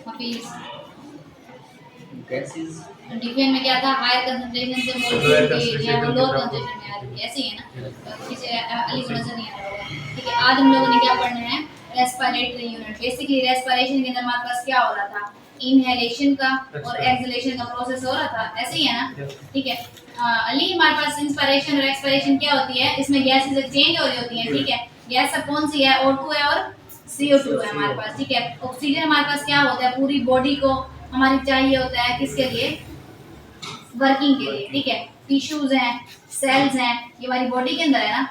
Hafeez gases डिफेन में क्या था, हायर कंसंट्रेशन से मोलिक्यूल जो है वो लोअर कंसंट्रेशन में आ रही है, ऐसे ही है ना। किसी अली को नजर नहीं आ रहा होगा। ठीक है, आज हम लोगों ने क्या पढ़ना है, रेस्पिरेटरी यूनिट। बेसिकली रेस्पिरेशन के अंदर हमारे पास क्या हो रहा था, इनहेलेशन का और एक्सहेलेशन का प्रोसेस हो रहा था, ऐसे ही है ना। ठीक है, अली हमारे पास इंस्पिरेशन और एक्सपिरेशन क्या होती है, इसमें गैसेस एक्सचेंज हो रही होती हैं। ठीक है, गैस सब कौन सी है, O2 है और CO2 है हमारे पास। ठीक है, ऑक्सीजन हमारे पास क्या होता है, पूरी बॉडी को हमारी चाहिए होता है, किसके लिए, वर्किंग के लिए। ठीक है, टिश्यूज हैं, सेल्स हैं, ये हमारी बॉडी के अंदर है ना,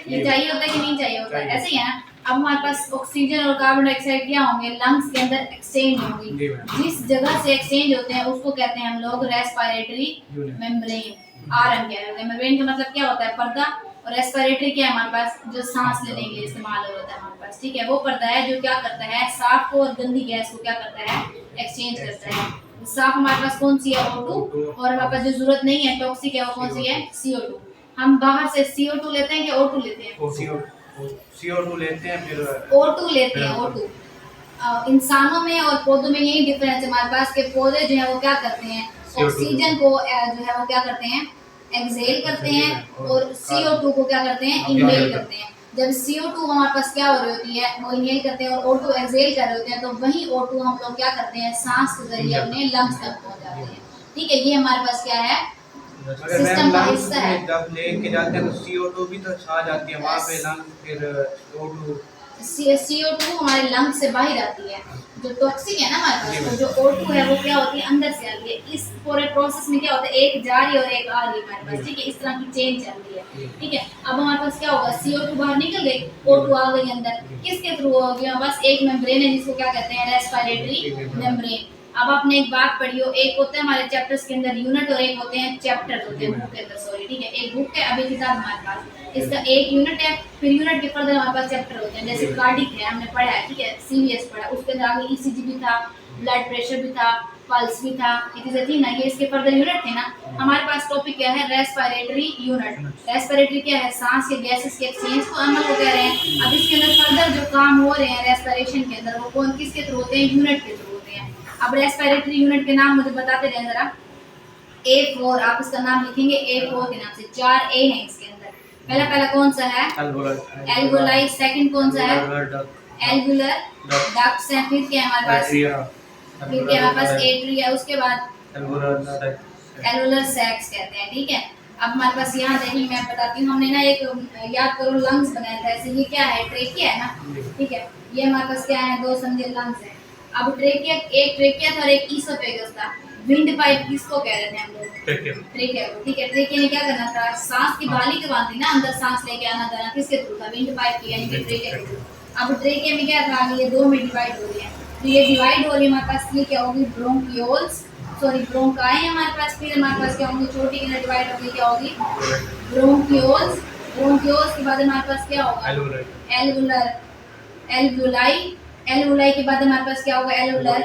ये चाहिए होता है कि नहीं चाहिए होता है, ऐसे ही है ना। अब हमारे पास ऑक्सीजन और कार्बन डाइऑक्साइड क्या होंगे, लंग्स के अंदर एक्सचेंज होंगे। जिस जगह से एक्सचेंज होते हैं उसको कहते हैं हम लोग रेस्पिरेटरी मेम्ब्रेन। आरएम कह रहे हैं। मेम्ब्रेन का मतलब क्या होता है, पर्दा, और रेस्पिरेटरी क्या है हमारे पास, जो सांस लेने के लिए इस्तेमाल होता है हमारे पास। ठीक है, वो पर्दा है जो क्या करता है, साफ को और गंदी गैस को क्या करता है, एक्सचेंज करता है। साफ हमारे पास कौन सी है, O2, और हमारे पास जो जरूरत नहीं है, टॉक्सिक है, वो कौन सी है, CO2। हम बाहर से CO2 लेते हैं कि O2 लेते हैं, CO2 लेते हैं, फिर O2 लेते हैं, O2। इंसानों में और पौधों में यही डिफरेंस है हमारे पास, के पौधे जो है वो क्या करते हैं, ऑक्सीजन को जो है वो क्या करते हैं, एक्सहेल करते हैं, और CO2 को क्या करते हैं, इनहेल करते हैं। जब CO2 हमारे पास क्या हो रही होती है, वो इनहेल करते हैं, और O2 एक्सहेल कर रहे होते हैं, तो वही O2 हम लोग क्या करते हैं, सांस के जरिए अपने लंग्स तक पहुंचाते हैं। ठीक है, ये हमारे पास क्या है, सिस्टम का हिस्सा है। जब लेके जाते हैं तो CO2 भी तो आ जाती है वहाँ पे लंग, फिर O2 CO2 हमारे लंग्स से बाहर आती है, जो टॉक्सिक है ना हमारे पास, तो जो O2 है वो क्या होती है, अंदर से आती है। इस पूरे प्रोसेस में क्या होता है, एक जा रही है और एक आ रही है हमारे पास। ठीक है, इस तरह की चेंज चल रही है। ठीक है, अब हमारे पास क्या होगा, CO2 बाहर निकल गई, O2 आ गई अंदर, किसके थ्रू होगी, हमारे पास एक मेम्ब्रेन है जिसको क्या कहते हैं, रेस्पिरेटरी मेम्ब्रेन। अब आपने एक बात पढ़ी हो, एक होता है हमारे चैप्टर्स के अंदर यूनिट, और एक होते हैं चैप्टर होते हैं बुक के अंदर, सॉरी। ठीक है, एक बुक है, अभी किताब हमारे पास, इसका एक यूनिट है, फिर यूनिट के फर्दर हमारे पास चैप्टर होते हैं। जैसे कार्डिक है, हमने पढ़ा है। ठीक है, CVS पढ़ा, उसके अंदर आगे ECG भी था, ब्लड प्रेशर भी था, पल्स भी था, ये थी ना, ये इसके फर्दर यूनिट थे ना। हमारे पास टॉपिक क्या है, रेस्पिरेटरी यूनिट। रेस्पिरेटरी क्या है, सांस के गैसेस के एक्सचेंज को हम लोग कह रहे हैं। अब इसके अंदर फर्दर जो काम हो रहे हैं रेस्पिरेशन के अंदर, वो कौन किसके थ्रू होते हैं, यूनिट के थ्रू होते हैं। अब रेस्पिरेटरी यूनिट के नाम मुझे बताते रहे जरा। A4, आप इसका नाम लिखेंगे A4 के नाम से, 4 A है इसके अंदर। पहला कौन सा है, एल्वोलाई। सेकंड कौन सा है, एल्वुलर डक्ट्स है। फिर क्या है हमारे पास, फिर क्या हमारे पास एट्रिया, उसके बाद एल्वुलर सैक्स कहते हैं। ठीक है, अब हमारे पास यहाँ देखिए, मैं बताती हूँ, हमने ना एक याद करो लंग्स बनाया था ऐसे, ये क्या है, ट्रेकिया है ना। ठीक है, ये हमारे पास क्या है, दो समझे लंग्स है। अब ट्रेकिया, एक ट्रेकिया था और एक ईसोफेगस था। विंड पाइप किसको कह रहे थे हम लोग, ट्रेकिया को। ठीक है, ट्रेकिया ने क्या करना था, सांस की बाली के बांधी ना, अंदर सांस लेके आना जाना किसके थ्रू था, विंड पाइप की, यानी कि ट्रेकिया के थ्रू। अब ट्रेकिया में क्या था, ये दो में डिवाइड हो रही है, तो ये डिवाइड हो रही है हमारे पास, ये क्या होगी, ब्रोंकियोल्स, सॉरी ब्रोंकाई है हमारे पास। फिर हमारे पास क्या होंगी, छोटी की डिवाइड होगी, क्या होगी, ब्रोंकियोल्स। ब्रोंकियोल्स के बाद हमारे पास क्या होगा, एल्वुलर, एल्वुलाई। एल्वुलाई के बाद हमारे पास क्या होगा, एल्वुलर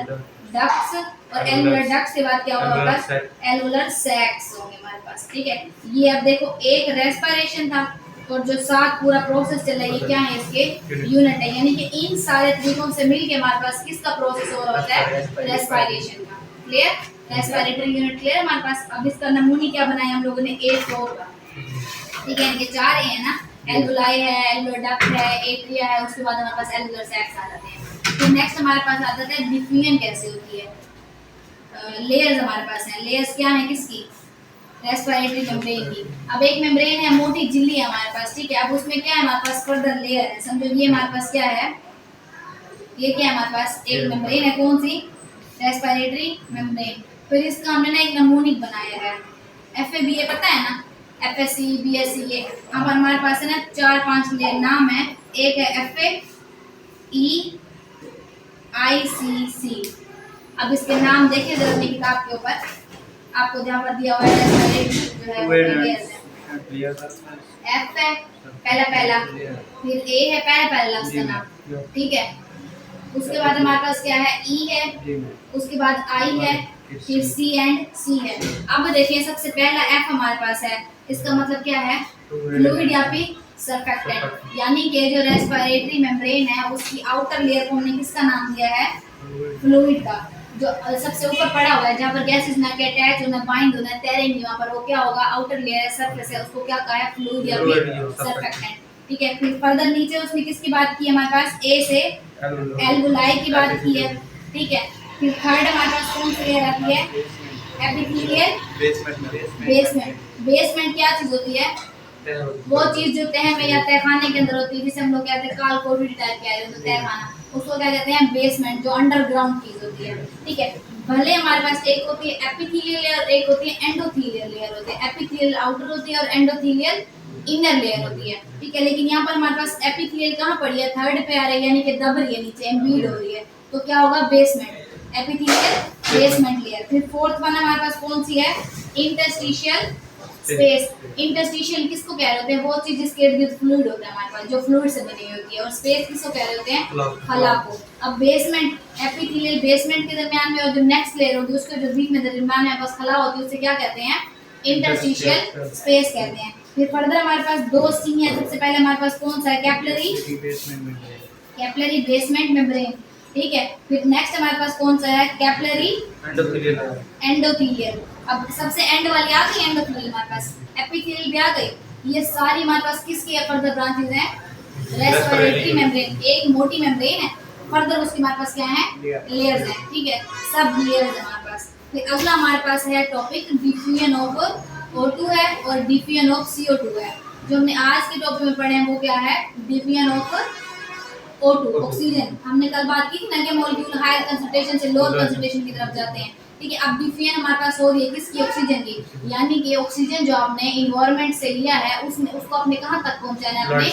डक्ट्स, और एल्वुलर डक्ट्स के बाद क्या होगा हमारे पास, एल्वुलर सैक्स होंगे हमारे पास। ठीक है, ये अब देखो, एक रेस्पिरेशन था, और जो साथ पूरा प्रोसेस चल रहा है, ये क्या है, इसके यूनिट है। यानी कि इन सारे तरीकों से मिलके हमारे पास किसका प्रोसेस हो रहा होता है, रेस्पिरेशन का। क्लियर, रेस्पिरेटरी यूनिट क्लियर हमारे पास। अब इसका नमूनी क्या बनाया हम लोगों ने, A4 का। ठीक है, इनके 4 A है ना, एल्वुलाई है, एल्वुलर डक्ट है, एट्रिया है, उसके बाद हमारे पास एल्वुलर सैक्स आ जाते हैं। तो नेक्स्ट हमारे पास आ जाता है डिफ्यूजन कैसे होती है। लेयर्स हमारे पास हैं, लेयर्स क्या है किसकी, रेस्पिरेटरी मेम्ब्रेन की। अब एक मेम्ब्रेन है, मोटी झिल्ली है हमारे पास। ठीक है, अब उसमें क्या है हमारे पास, फर्दर लेयर है, समझो। ये हमारे पास क्या है, ये क्या है हमारे पास, एक मेम्ब्रेन है, कौन सी, रेस्पिरेटरी मेम्ब्रेन। फिर इसका हमने ना एक नमूनिक बनाया है, FABA पता है ना, FSC BSc ये। अब हमारे पास है ना 4-5 नाम है, एक है FAEICC। अब इसके नाम देखिए जरा अपनी किताब के ऊपर, आपको जहाँ पर दिया हुआ है जो है F है पहला, फिर A है पहला लफ्ज का नाम। ठीक है, उसके बाद हमारे पास क्या है, E है, उसके बाद I है, फिर C एंड C है। अब देखिए सबसे पहला F हमारे पास है, इसका मतलब क्या है, फ्लूइड या फिर सरफेक्टेंट। यानी कि जो रेस्पिरेटरी मेम्ब्रेन है उसकी आउटर लेयर को हमने किसका नाम दिया है, फ्लूइड का। जो सबसे ऊपर पड़ा हुआ है जहाँ पर गैसेस ना के अटैच होना, बाइंड होना, तैरेंगे वहाँ पर, वो क्या होगा, आउटर लेयर है, सरफेस है, उसको क्या कहा है, फ्लूइड या Fluid, सरफेक्टेंट। ठीक है, फिर फर्दर नीचे उसने किसकी बात की है हमारे पास, ए से एल्वुलाई की बात की है। ठीक है, फिर थर्ड हमारे पास कौन सी लेयर आती है, एपिथेलियल बेसमेंट। बेसमेंट क्या चीज होती है, वो चीज जो तह में या तहखाने के अंदर होती है, जिसे हम लोग कहते हैं काल कोठरी टाइप के आए तो तहखाना, उसको क्या कहते हैं, बेसमेंट, जो अंडरग्राउंड चीज होती है। ठीक है, भले हमारे पास एक होती है एपिथेलियल लेयर, एक होती है एंडोथेलियल लेयर होती है। एपिथेलियल आउटर होती है और एंडोथेलियल इनर लेयर होती है। ठीक है, लेकिन यहाँ पर हमारे पास एपिथेलियल कहाँ पड़ी है, थर्ड पे आ रही है, यानी कि दब रही है, नीचे एम्बीड हो रही है, तो क्या होगा, बेसमेंट, एपिथेलियल बेसमेंट लेयर। फिर फोर्थ वन हमारे पास कौन सी है, इंटरस्टिशियल स्पेस। इंटरस्टिशियल किसको कह रहे होते हैं, वो चीज जिसके इर्द गिर्द फ्लूइड होता है हमारे पास, जो फ्लूइड से बनी होती है। और स्पेस किसको कह रहे होते हैं, खला को। अब बेसमेंट, एपिथेलियल बेसमेंट के दरमियान में और जो नेक्स्ट लेयर होगी उसके जो बीच में दरमियान में बस खला होती है, उसे क्या कहते हैं, इंटरस्टिशियल स्पेस कहते हैं। फिर फर्दर हमारे पास दो सी है। सबसे पहले हमारे पास कौन सा है, कैपिलरी बेसमेंट मेम्ब्रेन। ठीक है, फिर नेक्स्ट हमारे पास कौन सा है, कैपिलरी एंडोथेलियल। अब सबसे एंड वाली आ गई एंडोथेलियल हमारे पास, एपिथेलियल भी आ गई। ये सारी हमारे पास किसकी है, फर्दर ब्रांचेस हैं, रेस्पिरेटरी मेम्ब्रेन, एक मोटी मेम्ब्रेन है, फर्दर उसके हमारे पास क्या है, लेयर्स हैं। ठीक है, सब लेयर्स है हमारे पास। फिर अगला हमारे पास है टॉपिक डिफ्यूजन ऑफ O2 है और डिफ्यूजन ऑफ CO2 है। जो हमने आज के टॉपिक में पढ़े हैं वो क्या है, डिफ्यूजन ऑफ O2 ऑक्सीजन। हमने कल बात की थी ना कि मॉलिक्यूल हायर कंसंट्रेशन से लोअर कंसंट्रेशन की तरफ जाते हैं। ठीक है, अब डिफ्यूजन हमारे पास हो रही है किसकी, ऑक्सीजन की, यानी कि ऑक्सीजन जो आपने इन्वायरमेंट से लिया है उसने उसको अपने कहाँ तक पहुंचाना है, अपने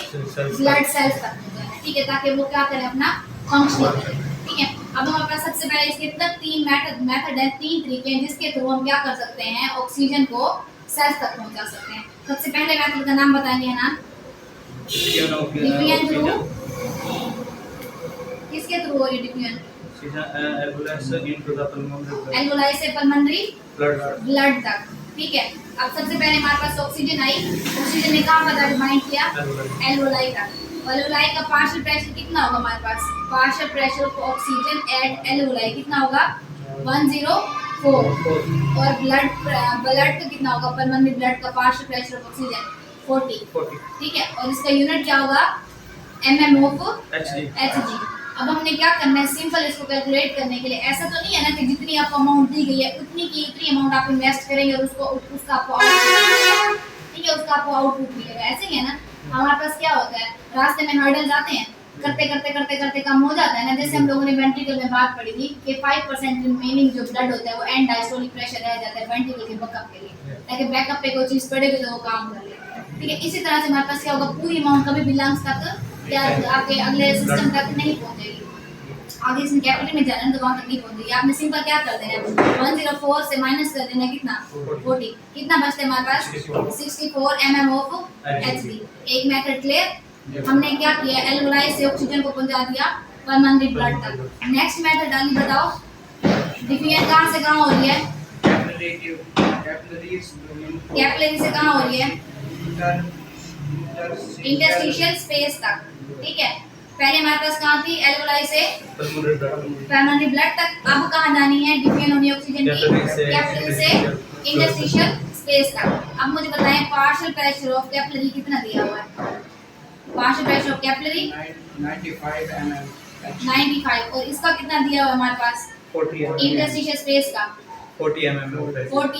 ब्लड सेल्स तक पहुंचाना है। ठीक है, ताकि वो क्या करें, अपना फंक्शन करें। ठीक है, अब हमारे पास सबसे पहले इसके तक तीन मेथड है, तीन तरीके हैं जिसके थ्रू हम क्या कर सकते हैं, ऑक्सीजन को सेल्स तक पहुंचा सकते हैं। सबसे पहले मेथड का नाम बताएंगे ना, डिफ्यूजन थ्रू, किसके थ्रू हो रही है डिफ्यूजन, एल्वुलाई से पल्मोनरी ब्लड तक। ठीक है, अब सबसे पहले हमारे पास ऑक्सीजन आई, ऑक्सीजन ने कहाँ पर बाइंड किया, एल्वुलाई तक। एल्वुलाई का पार्शियल प्रेशर कितना होगा हमारे पास, partial pressure of oxygen at alveoli कितना होगा, 104। और ब्लड का कितना होगा, पल्मोनरी ब्लड का पार्शियल प्रेशर ऑफ ऑक्सीजन 40। ठीक है, और इसका यूनिट क्या होगा, mm ऑफ Hg। अब हमने क्या करना है, सिंपल इसको कैलकुलेट करने के लिए, ऐसा तो नहीं है ना कि जितनी आपको अमाउंट दी गई है उतनी की उतनी अमाउंट आप इन्वेस्ट करेंगे और उसका आपको ठीक है, उसका आपको आउटपुट मिलेगा, ऐसे ही है ना। हमारे पास क्या होता है, रास्ते में हर्डल्स आते हैं, करते करते करते करते कम हो जाता है ना। जैसे हम लोगों ने वेंट्रिकल में बात पढ़ी थी कि 5% रिमेनिंग जो ब्लड होता है वो एंड डायस्टोलिक प्रेशर रह जाता है वेंट्रिकल के बैकअप के लिए, ताकि बैकअप पे कोई चीज पड़ेगी तो वो काम कर ले। ठीक है, इसी तरह से हमारे पास क्या होगा, पूरी अमाउंट कभी भी लंग्स तक या आपके अगले सिस्टम तक नहीं पहुंचेगी, आगे इसमें कैपिटल में जाना है तो वहां तक नहीं पहुंचेगी। आपने सिंपल क्या कर देना है, 104 से माइनस कर देना, कितना 40, कितना बचता है हमारे पास 64 mm ऑफ Hg। एक मेथड क्लियर, हमने क्या किया, एल्वुलाई से ऑक्सीजन को पहुंचा दिया पल्मोनरी ब्लड तक। नेक्स्ट मेथड आगे बताओ, डिफ्यूजन कहां से कहां हो रही है, कैपिलरी से कहां हो रही है, इंटरस्टिशियल स्पेस तक। ठीक है, पहले हमारे पास कहाँ थी, एल्वुलाई से पल्मोनरी ब्लड तक। अब कहाँ जानी है, डिफ्यूजन होनी है ऑक्सीजन की कैपिलरी से इंटरस्टिशियल स्पेस तक। अब मुझे बताएं पार्शियल प्रेशर ऑफ कैपिलरी कितना दिया हुआ है, पार्शियल प्रेशर ऑफ कैपिलरी 95, और इसका कितना दिया हुआ है हमारे पास, 40 इंटरस्टिशियल स्पेस का 40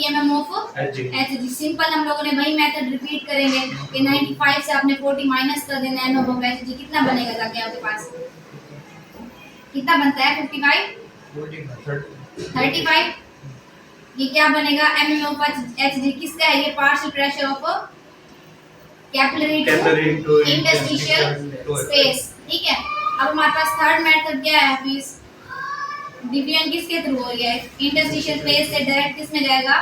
mm ऑफ Hg। सिंपल हम लोगों ने वही मेथड रिपीट करेंगे कि 95 से आपने 40 माइनस कर देना है ऑफ Hg, कितना बनेगा ताकि आपके पास कितना बनता है, 55 35, ये क्या बनेगा, mm ऑफ Hg किसका है, ये partial pressure of capillary to interstitial space. ठीक है, अब हमारे पास थर्ड मेथड क्या है, प्लीज, डिफ्यूजन किसके थ्रू हो रही है, इंटरस्टिशियल स्पेस से डायरेक्ट किस में जाएगा,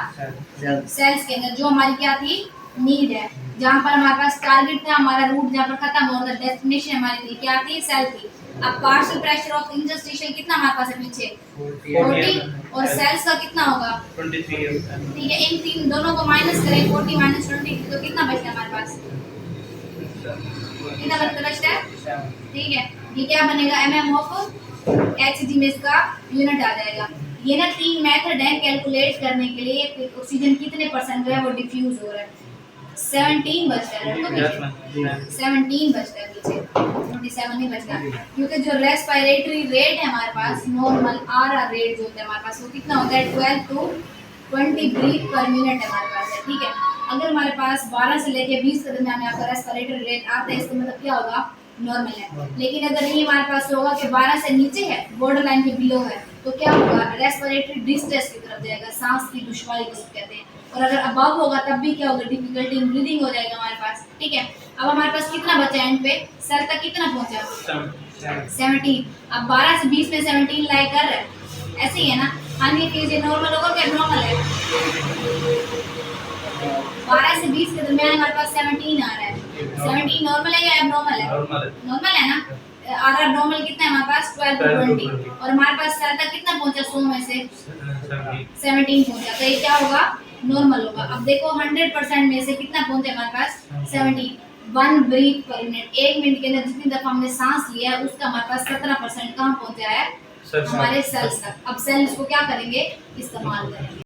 सेल्स के अंदर, जो हमारी क्या थी, नीड है, जहाँ पर हमारे पास टारगेट था, हमारा रूट जहाँ पर खत्म हो रहा, डेस्टिनेशन हमारी थी क्या थी, सेल थी। अब पार्शियल प्रेशर ऑफ इंटरस्टिशियल कितना हमारे पास है पीछे, 40, और सेल्स का कितना होगा 23। ठीक है, इन तीन दोनों को माइनस करें, 40 माइनस 20, तो कितना बचता है हमारे पास, कितना बचता है। ठीक है, ये क्या बनेगा, mm ऑफ Hg में इसका यूनिट आ जाएगा, ये ना 3 मेथड है कैलकुलेट करने के लिए कि ऑक्सीजन कितने परसेंट जो है वो डिफ्यूज हो रहा है। 17 बचता है तो पीछे 17 बचता है पीछे 27 नहीं बचता, क्योंकि जो रेस्पिरेटरी रेट है हमारे पास नॉर्मल आरआर रेट जो होता है हमारे पास वो कितना होता है 12 to 20 ब्रीथ पर मिनट हमारे पास है, ठीक है। अगर हमारे पास 12 से लेके 20 के दरमियान में आपका रेस्पिरेटरी रेट आता है इसका मतलब क्या होगा नॉर्मल है। लेकिन अगर ये हमारे पास होगा कि 12 से नीचे है, बॉर्डर लाइन के बिलो है, तो क्या होगा रेस्पिरेटरी डिस्ट्रेस की तरफ जाएगा, सांस की दुश्वारी जिसे कहते हैं। और अगर अबव होगा तब भी क्या होगा डिफिकल्टी इन ब्रीदिंग हो जाएगा हमारे पास, ठीक है। अब हमारे पास कितना बचा एंड पे सर तक कितना पहुंचा 17। अब 12 से 20 में 17 लाई कर रहा है, ऐसे ही है ना। अन्य केस ये नॉर्मल होगा क्या एब्नॉर्मल है? 12 से 20 के दरमियान हमारे पास 17 आ रहा है। 17 नॉर्मल है या एब्नॉर्मल है? नॉर्मल है ना। आर नॉर्मल कितना है हमारे पास 12 to 20 और हमारे पास सर तक कितना पहुंचा 100 में से 17 पहुंचा, तो ये क्या होगा नॉर्मल होगा। अब देखो 100% में से कितना पहुंचा हमारे पास 17। 1 ब्रीथ पर मिनट, 1 मिनट के अंदर जितनी दफा हमने सांस लिया है उसका हमारे पास 17% कहाँ पहुंचा है हमारे सेल्स तक। अब सेल्स को क्या करेंगे इस्तेमाल करेंगे।